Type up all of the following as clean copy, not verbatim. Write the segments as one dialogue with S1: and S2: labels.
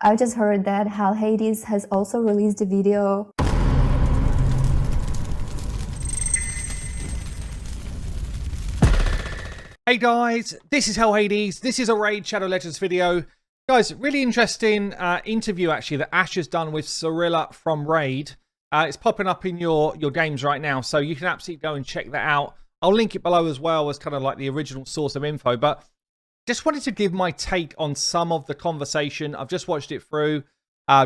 S1: I just heard that HADES has also released a video.
S2: Hey guys, this is HADES. This is a Raid Shadow Legends video. Guys, really interesting interview actually that Ash has done with CIRILLA from Raid. It's popping up in your games right now, so you can absolutely go and check that out. I'll link it below as well as kind of like the original source of info, but just wanted to give my take on some of the conversation. I've just watched it through,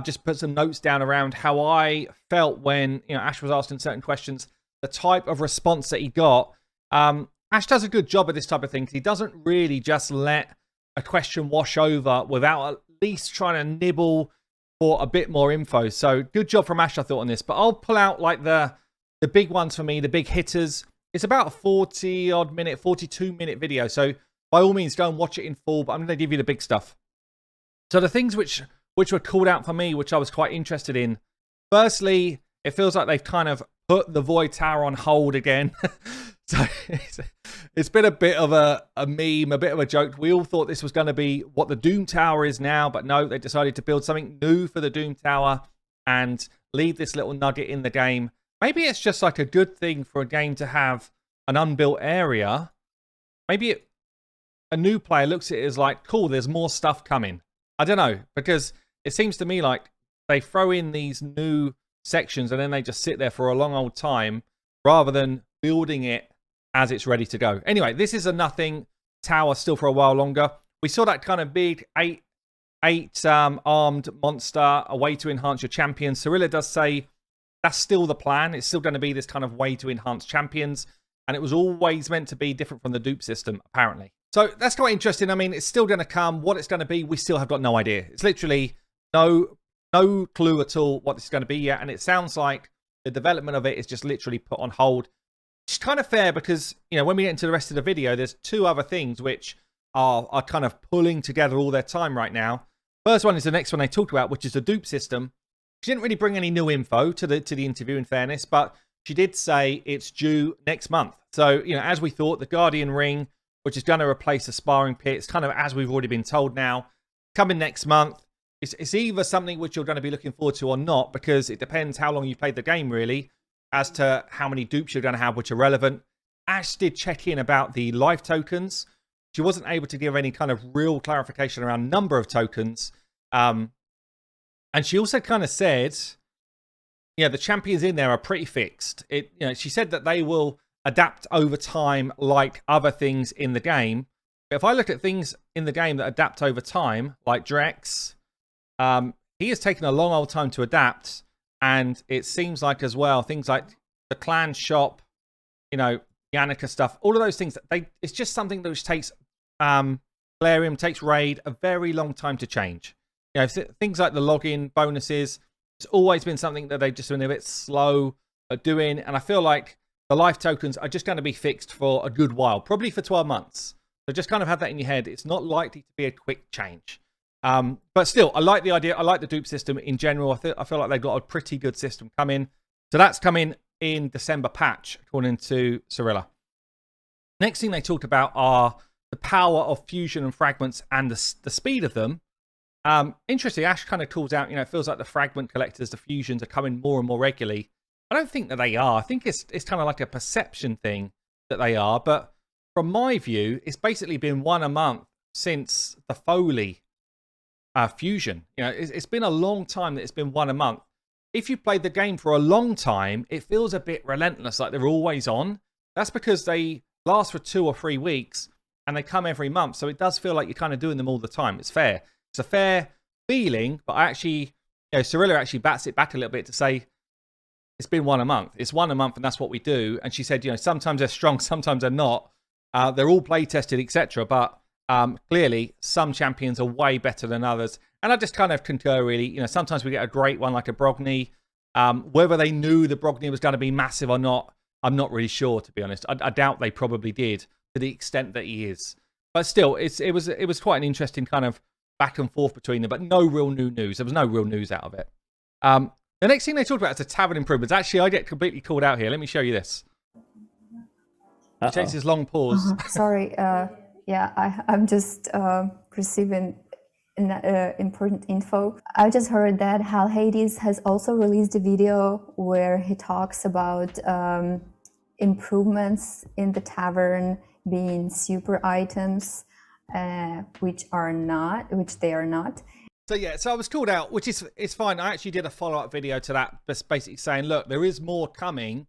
S2: just put some notes down around how I felt when Ash was asking certain questions, the type of response that he got. Ash does a good job of this type of thing because he doesn't really just let a question wash over without at least trying to nibble for a bit more info. So good job from Ash, I thought, on this. But I'll pull out like the big ones for me, the big hitters. It's about a 40-odd minute, 42-minute video. So by all means, go and watch it in full. But I'm going to give you the big stuff. So the things which were called out for me, which I was quite interested in. Firstly, it feels like they've kind of put the Void Tower on hold again. So it's been a bit of a meme, a bit of a joke. We all thought this was going to be what the Doom Tower is now, but no, they decided to build something new for the Doom Tower and leave this little nugget in the game. Maybe it's just like a good thing for a game to have an unbuilt area. Maybe a new player looks at it as like, cool, there's more stuff coming. I don't know, because it seems to me like they throw in these new sections and then they just sit there for a long old time rather than building it as it's ready to go. Anyway, this is a nothing tower still for a while longer. We saw that kind of big eight armed monster, a way to enhance your champions. CIRILLA does say that's still the plan. It's still going to be this kind of way to enhance champions. And it was always meant to be different from the Dupe system, apparently. So that's quite interesting. I mean, it's still going to come. What it's going to be, we still have got no idea. It's literally no clue at all what this is going to be yet. And it sounds like the development of it is just literally put on hold. It's kind of fair because, when we get into the rest of the video, there's two other things which are kind of pulling together all their time right now. First one is the next one they talked about, which is the Dupe system. She didn't really bring any new info to the interview, in fairness, but she did say it's due next month. So, as we thought, the Guardian Ring, which is going to replace the Sparring Pit, it's kind of as we've already been told now, coming next month. It's either something which you're going to be looking forward to or not, because it depends how long you played the game, really, as to how many dupes you're going to have which are relevant. Ash did check in about the life tokens. She wasn't able to give any kind of real clarification around number of tokens. And she also kind of said, the champions in there are pretty fixed. She said that they will adapt over time like other things in the game. But if I look at things in the game that adapt over time, like Drex, he has taken a long old time to adapt. And it seems like as well, things like the clan shop, Yannicka stuff, all of those things, it's just something that which takes Galarium, takes Raid a very long time to change. Things like the login bonuses, it's always been something that they've just been a bit slow at doing. And I feel like the life tokens are just going to be fixed for a good while, probably for 12 months. So just kind of have that in your head. It's not likely to be a quick change. But still, I like the idea. I like the Dupe system in general. I feel like they've got a pretty good system coming. So that's coming in December patch, according to CIRILLA. Next thing they talked about are the power of fusion and fragments and the speed of them. Interesting, Ash kind of calls out, it feels like the fragment collectors, the fusions are coming more and more regularly. I don't think that they are. I think it's kind of like a perception thing that they are. But from my view, it's basically been one a month since the Foley fusion. It's been a long time that it's been one a month. If you played the game for a long time, it feels a bit relentless, like they're always on. That's because they last for 2 or 3 weeks and they come every month. So it does feel like you're kind of doing them all the time. It's fair. It's a fair feeling, but I actually, CIRILLA actually bats it back a little bit to say it's been one a month. It's one a month and that's what we do. And she said, sometimes they're strong, sometimes they're not. They're all play tested, etc. But clearly, some champions are way better than others. And I just kind of concur, really. Sometimes we get a great one like a Brogni. Whether they knew the Brogni was going to be massive or not, I'm not really sure, to be honest. I doubt they probably did to the extent that he is. But still, it was quite an interesting kind of back and forth between them, but no real new news. There was no real news out of it. The next thing they talked about is the tavern improvements. Actually, I get completely called out here. Let me show you this. He takes his long pause.
S1: Sorry. Yeah, I'm just receiving important info. I just heard that HAL Hades has also released a video where he talks about improvements in the tavern being super items, which they are not.
S2: So yeah, so I was called out, which is it's fine. I actually did a follow-up video to that, just basically saying, look, there is more coming.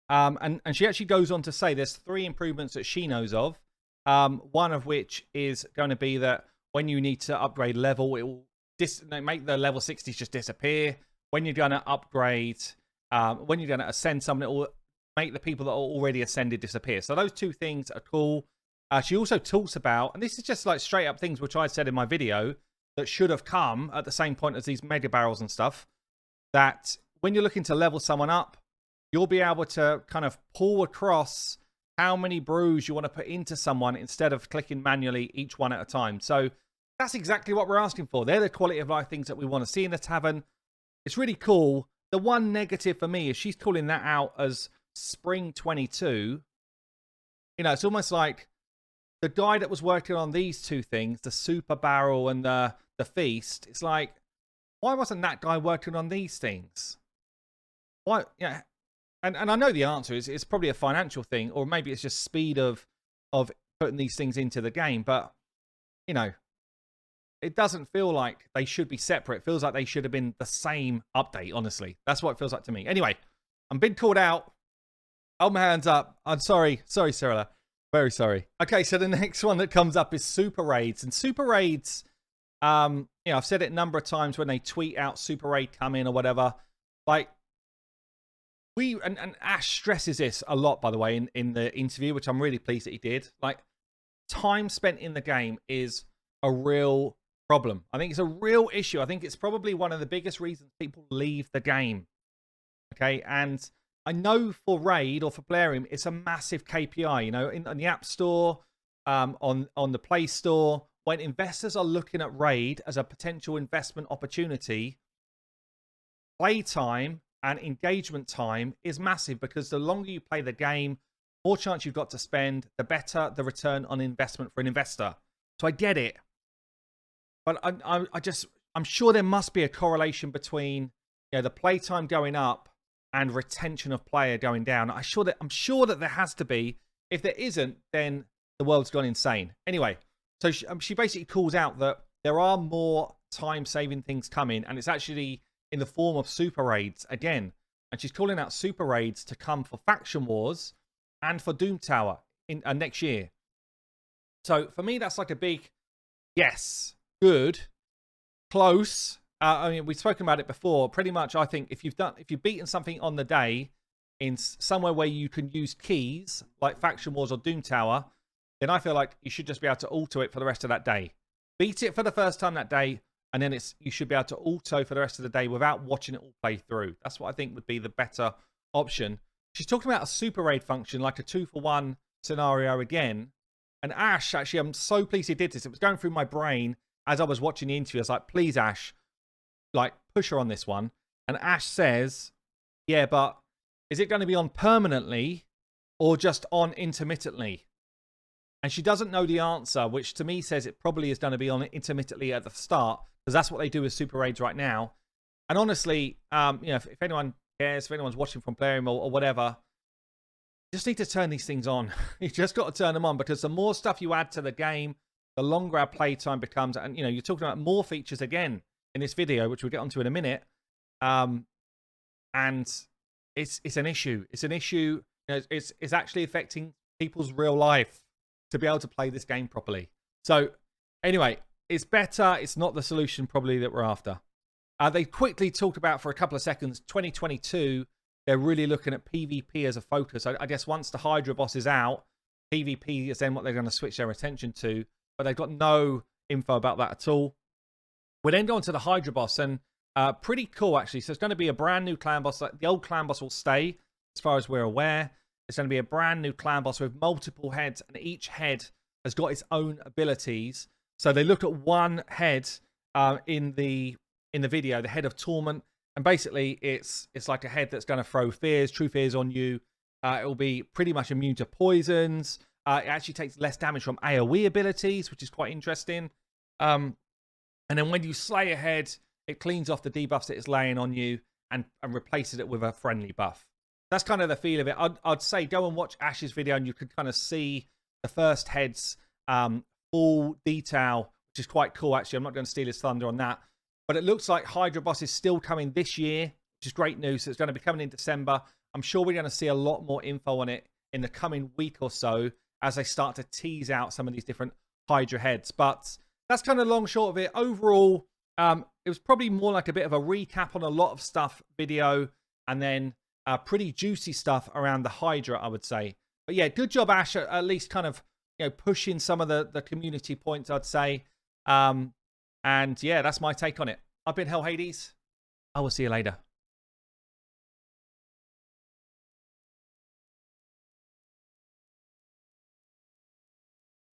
S2: And she actually goes on to say there's 3 improvements that she knows of. One of which is going to be that when you need to upgrade level, it will make the level 60s just disappear. When you're going to upgrade, when you're going to ascend someone, it will make the people that are already ascended disappear. So those 2 things are cool. She also talks about, and this is just like straight up things which I said in my video that should have come at the same point as these mega barrels and stuff, that when you're looking to level someone up, you'll be able to kind of pull across how many brews you want to put into someone instead of clicking manually each one at a time. So that's exactly what we're asking for. They're the quality of life things that we want to see in the tavern. It's really cool. The one negative for me is she's calling that out as Spring 22. You know, it's almost like the guy that was working on these 2 things, the super barrel and the feast, it's like, why wasn't that guy working on these things? Why? Yeah. And I know the answer is it's probably a financial thing, or maybe it's just speed of putting these things into the game. But, you know, it doesn't feel like they should be separate. It feels like they should have been the same update, honestly. That's what it feels like to me. Anyway, I'm being called out. Hold my hands up. I'm sorry. Sorry, CIRILLA. Very sorry. Okay, so the next one that comes up is Super Raids. And Super Raids, you know, I've said it a number of times when they tweet out Super Raid come in or whatever. Like, and Ash stresses this a lot, by the way, in the interview, which I'm really pleased that he did. Like, time spent in the game is a real problem. I think it's a real issue. I think it's probably one of the biggest reasons people leave the game. Okay, and I know for Raid or for Plarium, it's a massive KPI. You know, in the App Store, on the Play Store, when investors are looking at Raid as a potential investment opportunity, playtime and engagement time is massive, because the longer you play the game, more chance you've got to spend, the better the return on investment for an investor. So I get it, but I'm sure there must be a correlation between, you know, the playtime going up and retention of player going down. I'm sure that there has to be. If there isn't, then the world's gone insane. Anyway, so she basically calls out that there are more time-saving things coming, and it's actually in the form of super raids again. And she's calling out super raids to come for Faction Wars and for Doom Tower in next year. So for me, that's like a big yes, good, close. I mean, we've spoken about it before. Pretty much, I think if you've beaten something on the day in somewhere where you can use keys like Faction Wars or Doom Tower, then I feel like you should just be able to auto it for the rest of that day. Beat it for the first time that day, and then you should be able to auto for the rest of the day without watching it all play through. That's what I think would be the better option. She's talking about a super raid function, like a 2-for-1 scenario again. And Ash, actually, I'm so pleased he did this. It was going through my brain as I was watching the interview. I was like, please, Ash, like, push her on this one. And Ash says, yeah, but is it going to be on permanently or just on intermittently? And she doesn't know the answer, which to me says it probably is going to be on intermittently at the start, because that's what they do with super raids right now. And honestly, you know, if anyone cares, if anyone's watching from Plarium or whatever, you just need to turn these things on. You just got to turn them on, because the more stuff you add to the game, the longer our playtime becomes. And, you know, you're talking about more features again in this video, which we'll get onto in a minute. And it's an issue. It's an issue. You know, it's actually affecting people's real life to be able to play this game properly. So anyway, it's better. It's not the solution probably that we're after. They quickly talked about for a couple of seconds, 2022, they're really looking at PvP as a focus. I guess once the Hydra Boss is out, PvP is then what they're going to switch their attention to, but they've got no info about that at all. We're then going to the Hydra Boss, and pretty cool, actually. So it's going to be a brand new clan boss. The old clan boss will stay, as far as we're aware. It's going to be a brand new clan boss with multiple heads, and each head has got its own abilities. So they look at one head in the video, the head of Torment, and basically it's like a head that's going to throw true fears on you. It will be pretty much immune to poisons. It actually takes less damage from AoE abilities, which is quite interesting. And then when you slay a head, it cleans off the debuffs that it's laying on you and replaces it with a friendly buff. That's kind of the feel of it. I'd say go and watch Ash's video and you could kind of see the first head's full detail, which is quite cool, actually. I'm not going to steal his thunder on that. But it looks like Hydra Boss is still coming this year, which is great news. So it's going to be coming in December. I'm sure we're going to see a lot more info on it in the coming week or so as they start to tease out some of these different Hydra heads. But that's kind of long short of it. Overall, it was probably more like a bit of a recap on a lot of stuff video, and then pretty juicy stuff around the Hydra, I would say. But yeah, good job, Ash, at least kind of pushing some of the community points, I'd say. And yeah, that's my take on it. I've been Hell Hades. I will see you later.